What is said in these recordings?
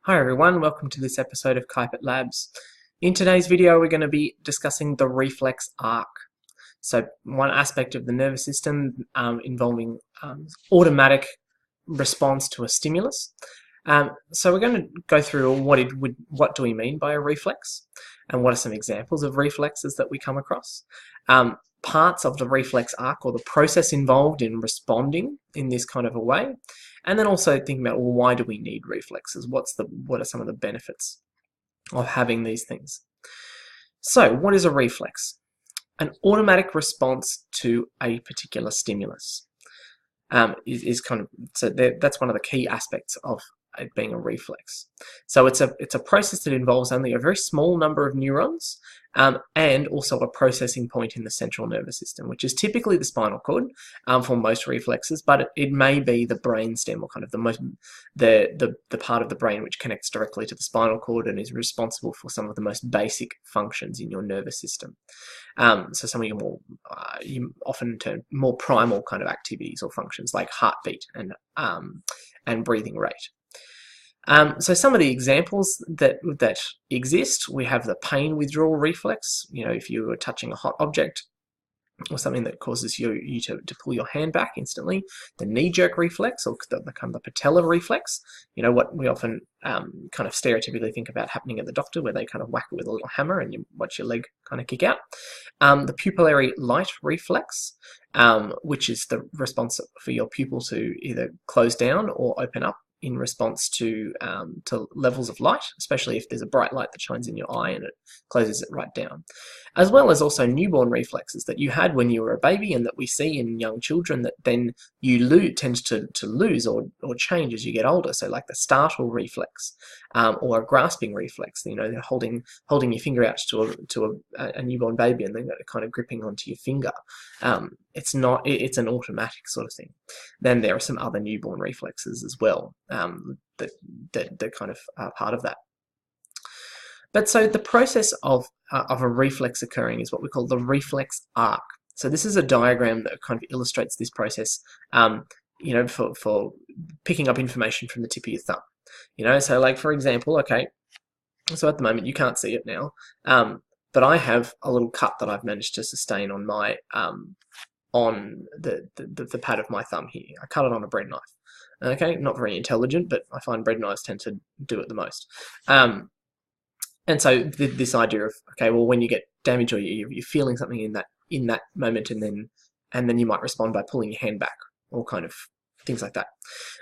Hi everyone, welcome to this episode of Keipert Labs. In today's video we're going to be discussing the reflex arc. So one aspect of the nervous system involving automatic response to a stimulus. So we're going to go through what do we mean by a reflex and what are some examples of reflexes that we come across. Parts of the reflex arc or the process involved in responding in this kind of a way. And then also thinking about, well, why do we need reflexes? What are some of the benefits of having these things? So what is a reflex? An automatic response to a particular stimulus is kind of, so that's one of the key aspects of it being a reflex. So it's a process that involves only a very small number of neurons and also a processing point in the central nervous system, which is typically the spinal cord for most reflexes, but it may be the brain stem, or kind of the part of the brain which connects directly to the spinal cord and is responsible for some of the most basic functions in your nervous system. So some of your more, you often term more primal kind of activities or functions like heartbeat and breathing rate. So some of the examples that exist, we have the pain withdrawal reflex. You know, if you are touching a hot object or something that causes you to pull your hand back instantly. The knee-jerk reflex, or the kind of the patella reflex. You know, what we often kind of stereotypically think about happening at the doctor, where they kind of whack it with a little hammer and you watch your leg kind of kick out. The pupillary light reflex, which is the response for your pupil to either close down or open up in response to levels of light, especially if there's a bright light that shines in your eye and it closes it right down. As well as also newborn reflexes that you had when you were a baby and that we see in young children that then you tend to lose or change as you get older. So like the startle reflex or a grasping reflex, you know, holding your finger out to a newborn baby and then kind of gripping onto your finger. It's an automatic sort of thing. Then there are some other newborn reflexes as well that kind of are part of that. But so the process of a reflex occurring is what we call the reflex arc. So this is a diagram that kind of illustrates this process, you know, for picking up information from the tip of your thumb. You know, so like for example, okay, so at the moment you can't see it now, but I have a little cut that I've managed to sustain on my on the pad of my thumb here. I cut it on a bread knife. Okay, not very intelligent, but I find bread knives tend to do it the most. And so this idea of, okay, well, when you get damage or you're feeling something in that moment, and then you might respond by pulling your hand back, or kind of things like that.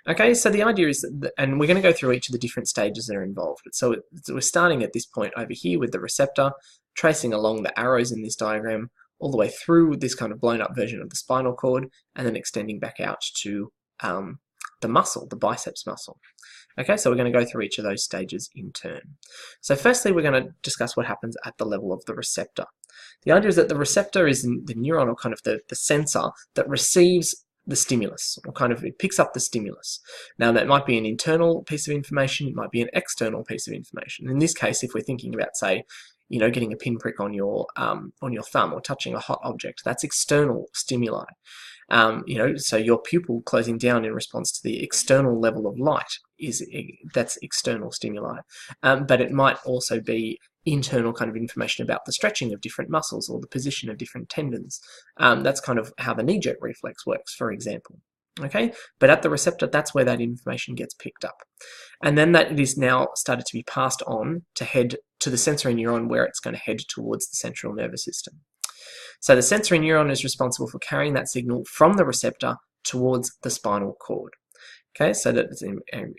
Okay, so the idea is that, and we're going to go through each of the different stages that are involved. So we're starting at this point over here with the receptor, tracing along the arrows in this diagram, all the way through this kind of blown up version of the spinal cord, and then extending back out to the muscle, the biceps muscle. Okay, so we're going to go through each of those stages in turn. So firstly, we're going to discuss what happens at the level of the receptor. The idea is that the receptor is the neuron, or kind of the sensor that receives the stimulus, or kind of it picks up the stimulus. Now that might be an internal piece of information, it might be an external piece of information. In this case, if we're thinking about, say, you know, getting a pinprick on your thumb or touching a hot object, that's external stimuli. You know, so your pupil closing down in response to the external level of light that's external stimuli. But it might also be internal kind of information about the stretching of different muscles or the position of different tendons. That's kind of how the knee-jerk reflex works, for example. Okay, but at the receptor, that's where that information gets picked up. And then that it is now started to be passed on to head to the sensory neuron, where it's going to head towards the central nervous system. So the sensory neuron is responsible for carrying that signal from the receptor towards the spinal cord. Okay, so that it's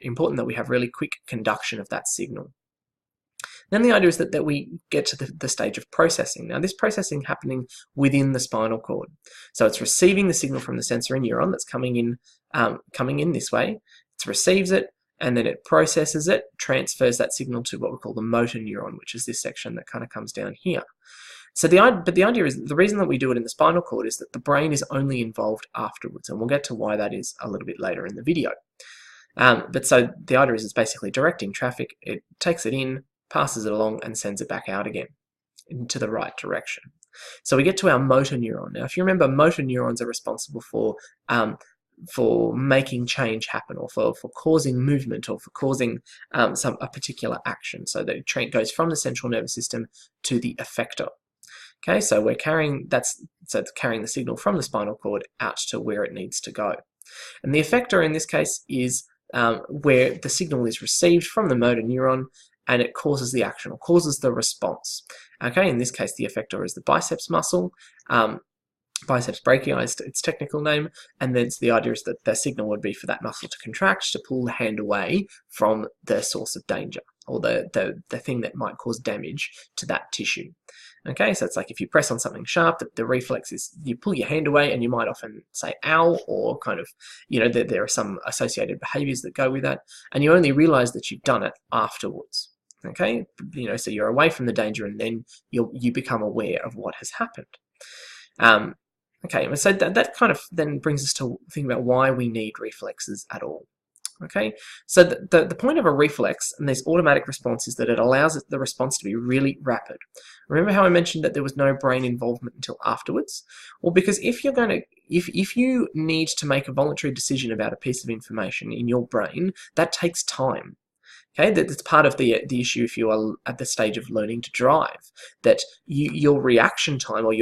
important that we have really quick conduction of that signal. Then the idea is that we get to the stage of processing. Now this processing happening within the spinal cord. So it's receiving the signal from the sensory neuron that's coming in this way. It receives it, and then it processes it, transfers that signal to what we call the motor neuron, which is this section that kind of comes down here. So the idea is, the reason that we do it in the spinal cord is that the brain is only involved afterwards, and we'll get to why that is a little bit later in the video. But so the idea is it's basically directing traffic. It takes it in, passes it along, and sends it back out again into the right direction. So we get to our motor neuron. Now, if you remember, motor neurons are responsible for for making change happen, or for causing movement, or for causing a particular action. So that it goes from the central nervous system to the effector. Okay, so we're carrying it's carrying the signal from the spinal cord out to where it needs to go. And the effector in this case is where the signal is received from the motor neuron and it causes the action, or causes the response. Okay, in this case the effector is the biceps muscle. Biceps brachii is its technical name, and then the idea is that the signal would be for that muscle to contract to pull the hand away from the source of danger, or the thing that might cause damage to that tissue. Okay, so it's like if you press on something sharp, the reflex is you pull your hand away, and you might often say ow, or kind of, there are some associated behaviors that go with that, and you only realize that you've done it afterwards. Okay, so you're away from the danger, and then you become aware of what has happened. Okay, so that kind of then brings us to think about why we need reflexes at all. Okay, so the point of a reflex and this automatic response is that it allows the response to be really rapid. Remember how I mentioned that there was no brain involvement until afterwards? Well, because if you need to make a voluntary decision about a piece of information in your brain, that takes time. Okay, that's part of the issue if you are at the stage of learning to drive. That your reaction time, or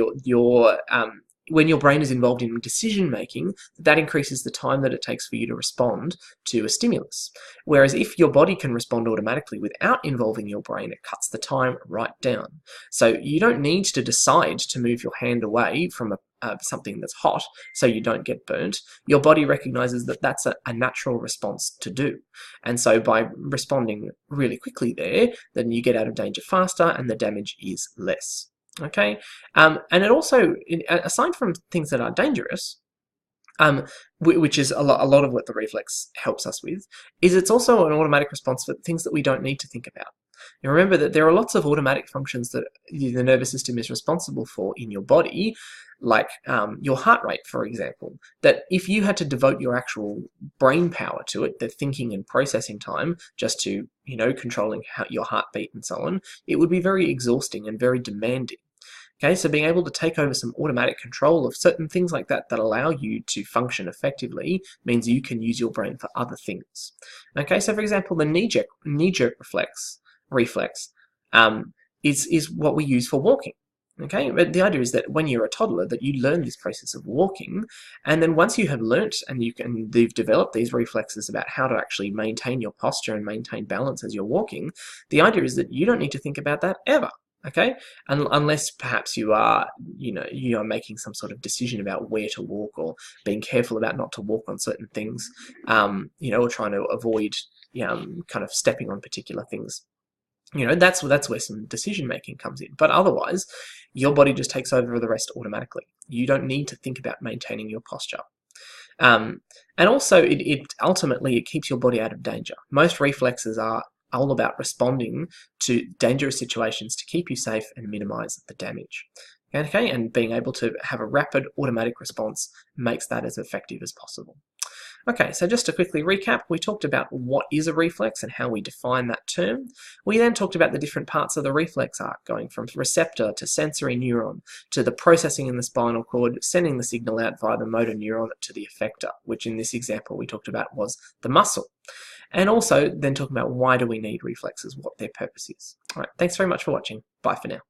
when your brain is involved in decision making, that increases the time that it takes for you to respond to a stimulus. Whereas if your body can respond automatically without involving your brain, it cuts the time right down. So you don't need to decide to move your hand away from something that's hot so you don't get burnt. Your body recognizes that that's a natural response to do. And so by responding really quickly there, then you get out of danger faster and the damage is less. Okay, and it also, aside from things that are dangerous, which is a lot of what the reflex helps us with, is it's also an automatic response for things that we don't need to think about. Now remember that there are lots of automatic functions that the nervous system is responsible for in your body, like your heart rate, for example, that if you had to devote your actual brain power to it, the thinking and processing time, just to, controlling your heartbeat and so on, it would be very exhausting and very demanding. Okay, so being able to take over some automatic control of certain things like that allow you to function effectively means you can use your brain for other things. Okay, so for example, the knee-jerk reflex is what we use for walking. Okay, but the idea is that when you're a toddler, that you learn this process of walking, and then once you have learnt and you've developed these reflexes about how to actually maintain your posture and maintain balance as you're walking, the idea is that you don't need to think about that ever. Okay, unless perhaps you are making some sort of decision about where to walk, or being careful about not to walk on certain things, or trying to avoid, kind of stepping on particular things. That's where some decision making comes in. But otherwise, your body just takes over the rest automatically. You don't need to think about maintaining your posture. And also, it ultimately keeps your body out of danger. Most reflexes are all about responding to dangerous situations to keep you safe and minimize the damage. Okay, and being able to have a rapid automatic response makes that as effective as possible. Okay, so just to quickly recap, we talked about what is a reflex and how we define that term. We then talked about the different parts of the reflex arc, going from receptor to sensory neuron, to the processing in the spinal cord, sending the signal out via the motor neuron to the effector, which in this example we talked about was the muscle. And also then talking about why do we need reflexes, what their purpose is. All right, thanks very much for watching. Bye for now.